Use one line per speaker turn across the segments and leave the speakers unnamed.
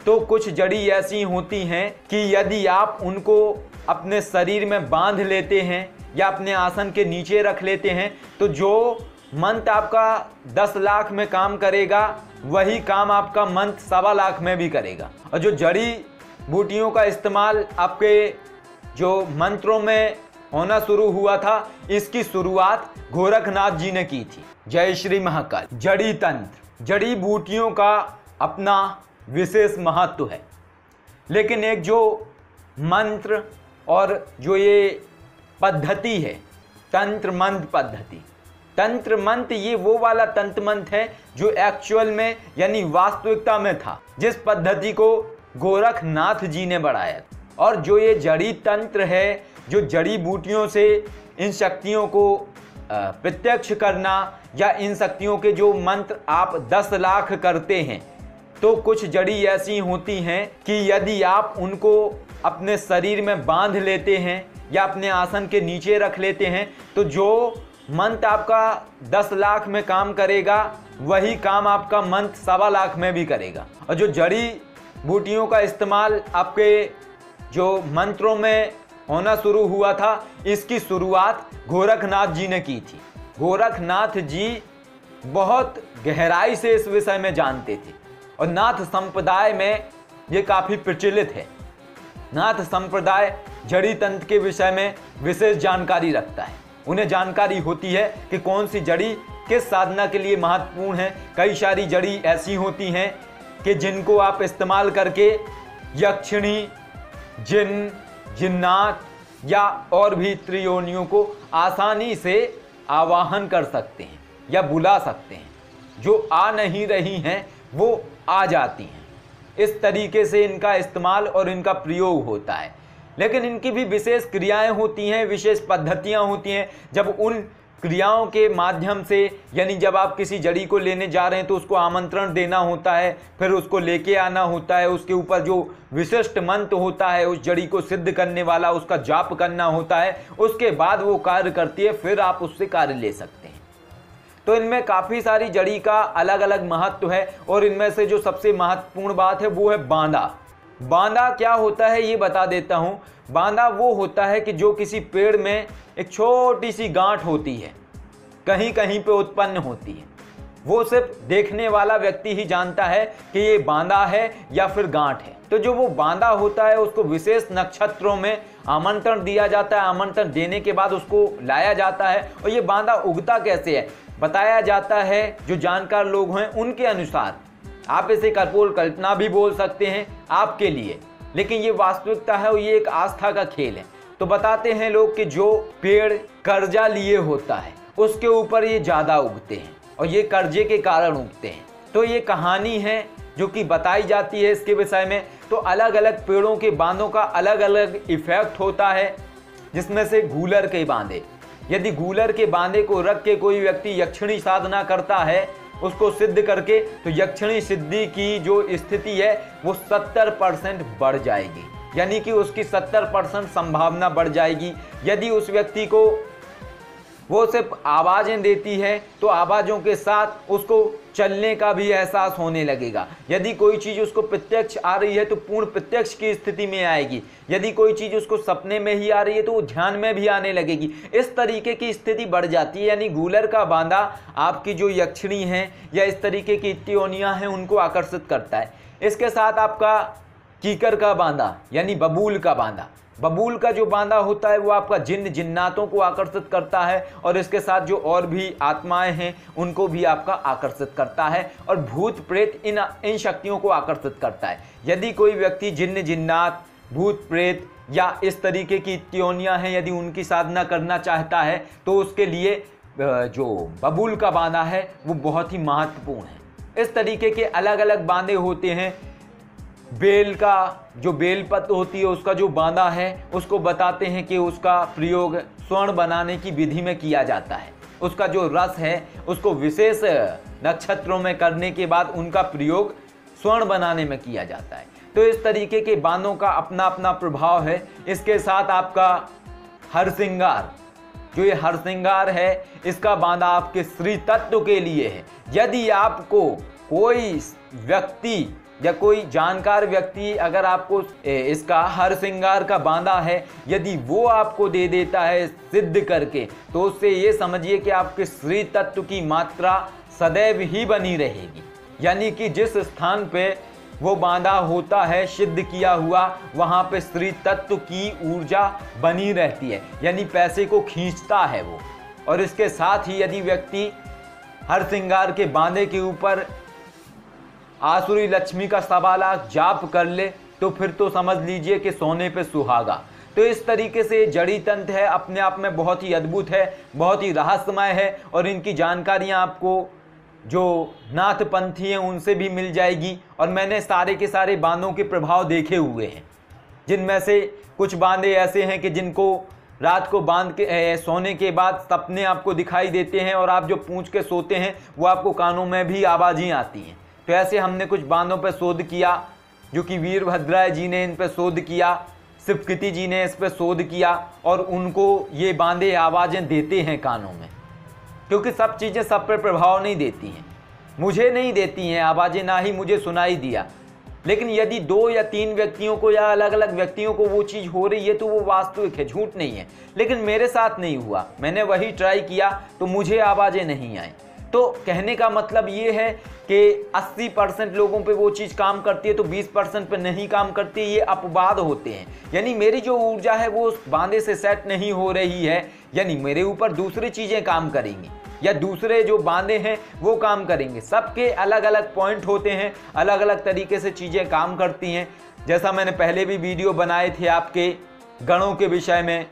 तो कुछ जड़ी ऐसी होती हैं कि यदि आप उनको अपने शरीर में बांध लेते हैं या अपने आसन के नीचे रख लेते हैं तो जो मंत्र आपका 10 लाख में काम करेगा वही काम आपका मंत्र 1.25 लाख में भी करेगा। और जो जड़ी बूटियों का इस्तेमाल आपके जो मंत्रों में होना शुरू हुआ था, इसकी शुरुआत गोरखनाथ जी ने की थी। जय श्री महाकाल। जड़ी तंत्र, जड़ी बूटियों का अपना विशेष महत्व है, लेकिन एक जो मंत्र और जो ये पद्धति है तंत्र मंत्र पद्धति, तंत्र मंत्र ये वो वाला तंत्र मंत्र है जो एक्चुअल में यानी वास्तविकता में था, जिस पद्धति को गोरखनाथ जी ने बढ़ाया। और जो ये जड़ी तंत्र है, जो जड़ी बूटियों से इन शक्तियों को प्रत्यक्ष करना या इन शक्तियों के जो मंत्र आप 10 लाख करते हैं, तो कुछ जड़ी ऐसी होती हैं कि यदि आप उनको अपने शरीर में बांध लेते हैं या अपने आसन के नीचे रख लेते हैं तो जो मंत्र आपका 10 लाख में काम करेगा वही काम आपका मंत्र 1.25 लाख में भी करेगा। और जो जड़ी बूटियों का इस्तेमाल आपके जो मंत्रों में होना शुरू हुआ था, इसकी शुरुआत गोरखनाथ जी ने की थी। गोरखनाथ जी बहुत गहराई से इस विषय में जानते थे और नाथ संप्रदाय में ये काफ़ी प्रचलित है। नाथ संप्रदाय जड़ी तंत्र के विषय में विशेष जानकारी रखता है। उन्हें जानकारी होती है कि कौन सी जड़ी किस साधना के लिए महत्वपूर्ण है। कई सारी जड़ी ऐसी होती हैं कि जिनको आप इस्तेमाल करके यक्षिणी, जिन, जिन्नात या और भी त्रियोनियों को आसानी से आवाहन कर सकते हैं या बुला सकते हैं। जो आ नहीं रही हैं वो आ जाती हैं। इस तरीके से इनका इस्तेमाल और इनका प्रयोग होता है, लेकिन इनकी भी विशेष क्रियाएं होती हैं, विशेष पद्धतियां होती हैं। जब उन क्रियाओं के माध्यम से, यानी जब आप किसी जड़ी को लेने जा रहे हैं तो उसको आमंत्रण देना होता है, फिर उसको लेके आना होता है, उसके ऊपर जो विशिष्ट मंत्र होता है उस जड़ी को सिद्ध करने वाला उसका जाप करना होता है, उसके बाद वो कार्य करती है, फिर आप उससे कार्य ले सकते हैं। तो इनमें काफ़ी सारी जड़ी का अलग अलग महत्व है और इनमें से जो सबसे महत्वपूर्ण बात है वो है बांदा। बांदा क्या होता है ये बता देता हूँ। बांदा वो होता है कि जो किसी पेड़ में एक छोटी सी गांठ होती है, कहीं कहीं पे उत्पन्न होती है, वो सिर्फ देखने वाला व्यक्ति ही जानता है कि ये बांदा है या फिर गांठ है। तो जो वो बांदा होता है उसको विशेष नक्षत्रों में आमंत्रण दिया जाता है। आमंत्रण देने के बाद उसको लाया जाता है। और ये बांदा उगता कैसे है बताया जाता है, जो जानकार लोग हैं उनके अनुसार। आप इसे कपोल कल्पना भी बोल सकते हैं आपके लिए, लेकिन ये वास्तविकता है और ये एक आस्था का खेल है। तो बताते हैं लोग कि जो पेड़ कर्जा लिए होता है उसके ऊपर ये ज़्यादा उगते हैं और ये कर्जे के कारण उगते हैं। तो ये कहानी है जो कि बताई जाती है इसके विषय में। तो अलग अलग पेड़ों के बांधों का अलग अलग इफेक्ट होता है, जिसमें से गूलर के बांधे, यदि गूलर के बांधे को रख के कोई व्यक्ति यक्षिणी साधना करता है उसको सिद्ध करके, तो यक्षिणी सिद्धि की जो स्थिति है वो 70% बढ़ जाएगी, यानी कि उसकी 70% संभावना बढ़ जाएगी। यदि उस व्यक्ति को वो सिर्फ आवाज़ें देती है तो आवाज़ों के साथ उसको चलने का भी एहसास होने लगेगा। यदि कोई चीज़ उसको प्रत्यक्ष आ रही है तो पूर्ण प्रत्यक्ष की स्थिति में आएगी। यदि कोई चीज़ उसको सपने में ही आ रही है तो वो ध्यान में भी आने लगेगी। इस तरीके की स्थिति बढ़ जाती है। यानी गूलर का बांधा आपकी जो यक्षिणी हैं या इस तरीके की त्योनियाँ हैं उनको आकर्षित करता है। इसके साथ आपका कीकर का बांधा यानी बबूल का बांधा, बबूल का जो बांधा होता है वो आपका जिन्न जिन्नातों को आकर्षित करता है और इसके साथ जो और भी आत्माएं हैं उनको भी आपका आकर्षित करता है और भूत प्रेत इन शक्तियों को आकर्षित करता है। यदि कोई व्यक्ति जिन्न जिन्नात, भूत प्रेत या इस तरीके की त्योनियां हैं यदि उनकी साधना करना चाहता है तो उसके लिए जो बबूल का बांधा है वो बहुत ही महत्वपूर्ण है। इस तरीके के अलग अलग बांधे होते हैं। बेल का जो बेलपत्र होती है उसका जो बांधा है उसको बताते हैं कि उसका प्रयोग स्वर्ण बनाने की विधि में किया जाता है। उसका जो रस है उसको विशेष नक्षत्रों में करने के बाद उनका प्रयोग स्वर्ण बनाने में किया जाता है। तो इस तरीके के बांधों का अपना अपना प्रभाव है। इसके साथ आपका हरसिंगार, जो ये हरसिंगार है इसका बांधा आपके श्री तत्व के लिए है। यदि आपको कोई व्यक्ति या कोई जानकार व्यक्ति अगर आपको इसका हर श्रृंगार का बांधा है यदि वो आपको दे देता है सिद्ध करके, तो उससे ये समझिए कि आपके स्त्री तत्व की मात्रा सदैव ही बनी रहेगी। यानी कि जिस स्थान पे वो बांधा होता है सिद्ध किया हुआ, वहाँ पे स्त्री तत्व की ऊर्जा बनी रहती है, यानी पैसे को खींचता है वो। और इसके साथ ही यदि व्यक्ति हर श्रृंगार के बांधे के ऊपर आसुरी लक्ष्मी का 1.25 लाख जाप कर ले तो फिर तो समझ लीजिए कि सोने पे सुहागा। तो इस तरीके से जड़ी तंत्र है, अपने आप में बहुत ही अद्भुत है, बहुत ही रहस्यमय है, और इनकी जानकारियां आपको जो नाथपंथी हैं उनसे भी मिल जाएगी। और मैंने सारे के सारे बांधों के प्रभाव देखे हुए हैं, जिनमें से कुछ बांधे ऐसे हैं कि जिनको रात को बांध के सोने के बाद सपने आपको दिखाई देते हैं, और आप जो पूंछ के सोते हैं वो आपको कानों में भी आवाज़ें आती हैं। तो ऐसे हमने कुछ बांधों पर शोध किया, जो कि वीरभद्राय जी ने इन पर शोध किया, शिवकृति जी ने इस पर शोध किया, और उनको ये बांधे आवाज़ें देते हैं कानों में। क्योंकि सब चीज़ें सब पर प्रभाव नहीं देती हैं, मुझे नहीं देती हैं आवाज़ें, ना ही मुझे सुनाई दिया। लेकिन यदि 2 या 3 व्यक्तियों को या अलग अलग व्यक्तियों को वो चीज़ हो रही है तो वो वास्तविक है, झूठ नहीं है। लेकिन मेरे साथ नहीं हुआ, मैंने वही ट्राई किया तो मुझे आवाज़ें नहीं आई। तो कहने का मतलब ये है कि 80% लोगों पे वो चीज़ काम करती है तो 20% पे नहीं काम करती, ये अपवाद होते हैं। यानी मेरी जो ऊर्जा है वो उस बांधे से सेट नहीं हो रही है, यानी मेरे ऊपर दूसरी चीज़ें काम करेंगी या दूसरे जो बांधे हैं वो काम करेंगे। सबके अलग अलग पॉइंट होते हैं, अलग अलग तरीके से चीज़ें काम करती हैं। जैसा मैंने पहले भी वीडियो बनाए थे आपके गणों के विषय में,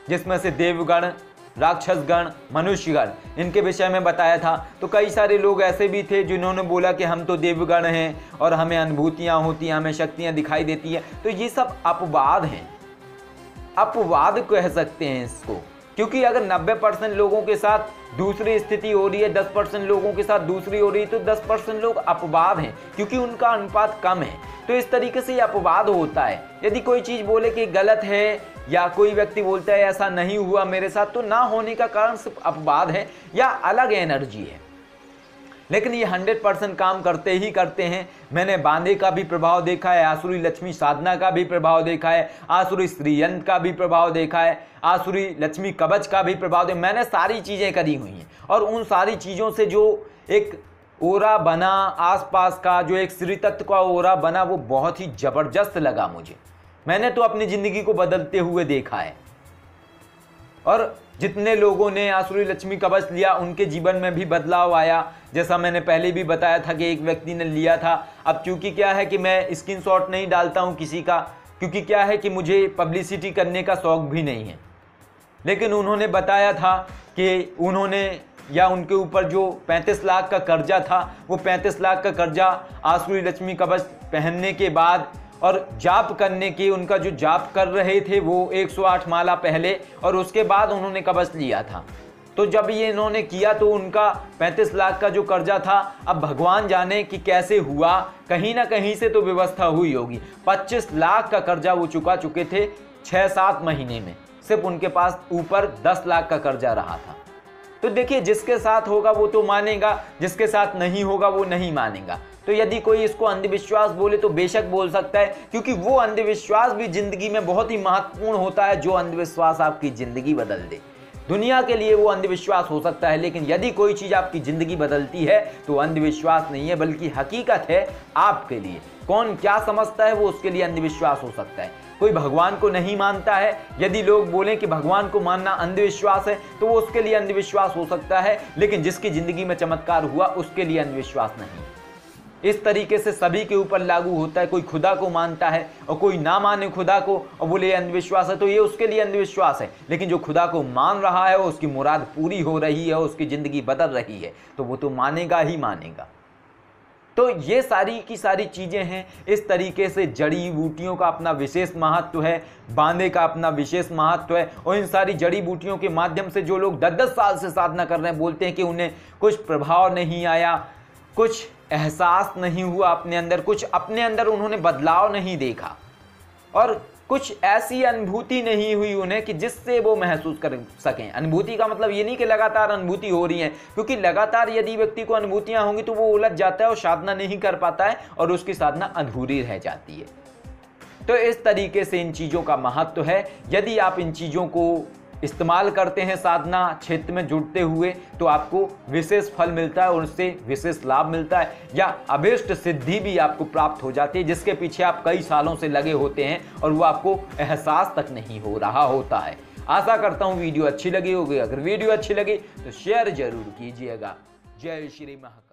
जिसमें से देवगण, राक्षसगण, मनुष्यगण, इनके विषय में बताया था। तो कई सारे लोग ऐसे भी थे जिन्होंने बोला कि हम तो देवगण हैं और हमें अनुभूतियाँ होती हैं, हमें शक्तियाँ दिखाई देती हैं। तो ये सब अपवाद हैं, अपवाद कह सकते हैं इसको। क्योंकि अगर 90% लोगों के साथ दूसरी स्थिति हो रही है, 10% लोगों के साथ दूसरी हो रही है, तो 10% लोग अपवाद हैं, क्योंकि उनका अनुपात कम है। तो इस तरीके से ये अपवाद होता है। यदि कोई चीज़ बोले कि गलत है या कोई व्यक्ति बोलता है ऐसा नहीं हुआ मेरे साथ, तो ना होने का कारण सिर्फ अपवाद है या अलग एनर्जी है। लेकिन ये 100% काम करते ही करते हैं। मैंने बांधे का भी प्रभाव देखा है, आसुरी लक्ष्मी साधना का भी प्रभाव देखा है, आसुरी श्रीयंत्र का भी प्रभाव देखा है, आसुरी लक्ष्मी कवच का भी प्रभाव देखा। मैंने सारी चीज़ें करी हुई हैं, और उन सारी चीज़ों से जो एक ओरा बना आसपास का, जो एक श्री तत्व का ओरा बना, वो बहुत ही ज़बरदस्त लगा मुझे। मैंने तो अपनी ज़िंदगी को बदलते हुए देखा है। और जितने लोगों ने आसुरी लक्ष्मी कवच लिया उनके जीवन में भी बदलाव आया। जैसा मैंने पहले भी बताया था कि एक व्यक्ति ने लिया था। अब चूंकि क्या है कि मैं स्क्रीनशॉट नहीं डालता हूं किसी का, क्योंकि क्या है कि मुझे पब्लिसिटी करने का शौक भी नहीं है। लेकिन उन्होंने बताया था कि उन्होंने या उनके ऊपर जो 35 लाख का कर्जा था, वो 35 लाख का कर्जा आसुरी लक्ष्मी कवच पहनने के बाद और जाप करने की, उनका जो जाप कर रहे थे वो 108 माला पहले, और उसके बाद उन्होंने कवच लिया था। तो जब ये इन्होंने किया तो उनका 35 लाख का जो कर्जा था, अब भगवान जाने कि कैसे हुआ, कहीं ना कहीं से तो व्यवस्था हुई होगी। 25 लाख का कर्जा वो चुका चुके थे 6-7 महीने में, सिर्फ उनके पास ऊपर 10 लाख का कर्जा रहा था। तो देखिए, जिसके साथ होगा वो तो मानेगा, जिसके साथ नहीं होगा वो नहीं मानेगा। तो यदि कोई इसको अंधविश्वास बोले तो बेशक बोल सकता है, क्योंकि वो अंधविश्वास भी जिंदगी में बहुत ही महत्वपूर्ण होता है। जो अंधविश्वास आपकी जिंदगी बदल दे, दुनिया के लिए वो अंधविश्वास हो सकता है, लेकिन यदि कोई चीज़ आपकी ज़िंदगी बदलती है तो अंधविश्वास नहीं है, बल्कि हकीकत है आपके लिए। कौन क्या समझता है वो उसके लिए अंधविश्वास हो सकता है। कोई भगवान को नहीं मानता है, यदि लोग बोलें कि भगवान को मानना अंधविश्वास है तो वो उसके लिए अंधविश्वास हो सकता है, लेकिन जिसकी ज़िंदगी में चमत्कार हुआ उसके लिए अंधविश्वास नहीं। इस तरीके से सभी के ऊपर लागू होता है। कोई खुदा को मानता है और कोई ना माने खुदा को और बोले अंधविश्वास है, तो ये उसके लिए अंधविश्वास है। लेकिन जो खुदा को मान रहा है, उसकी मुराद पूरी हो रही है, उसकी ज़िंदगी बदल रही है, तो वो तो मानेगा ही मानेगा। तो ये सारी की सारी चीज़ें हैं। इस तरीके से जड़ी बूटियों का अपना विशेष महत्व है, बांधे का अपना विशेष महत्व है। और इन सारी जड़ी बूटियों के माध्यम से जो लोग 10-10 साल से साधना कर रहे हैं, बोलते हैं कि उन्हें कुछ प्रभाव नहीं आया, कुछ एहसास नहीं हुआ अपने अंदर, कुछ अपने अंदर उन्होंने बदलाव नहीं देखा। और कुछ ऐसी अनुभूति नहीं हुई उन्हें कि जिससे वो महसूस कर सकें। अनुभूति का मतलब ये नहीं कि लगातार अनुभूति हो रही है, क्योंकि लगातार यदि व्यक्ति को अनुभूतियां होंगी तो वो उलझ जाता है और साधना नहीं कर पाता है और उसकी साधना अधूरी रह जाती है। तो इस तरीके से इन चीज़ों का महत्व है। यदि आप इन चीज़ों को इस्तेमाल करते हैं साधना क्षेत्र में जुड़ते हुए तो आपको विशेष फल मिलता है और उससे विशेष लाभ मिलता है, या अभीष्ट सिद्धि भी आपको प्राप्त हो जाती है जिसके पीछे आप कई सालों से लगे होते हैं और वो आपको एहसास तक नहीं हो रहा होता है। आशा करता हूँ वीडियो अच्छी लगी होगी। अगर वीडियो अच्छी लगी तो शेयर जरूर कीजिएगा। जय श्री महाकाल।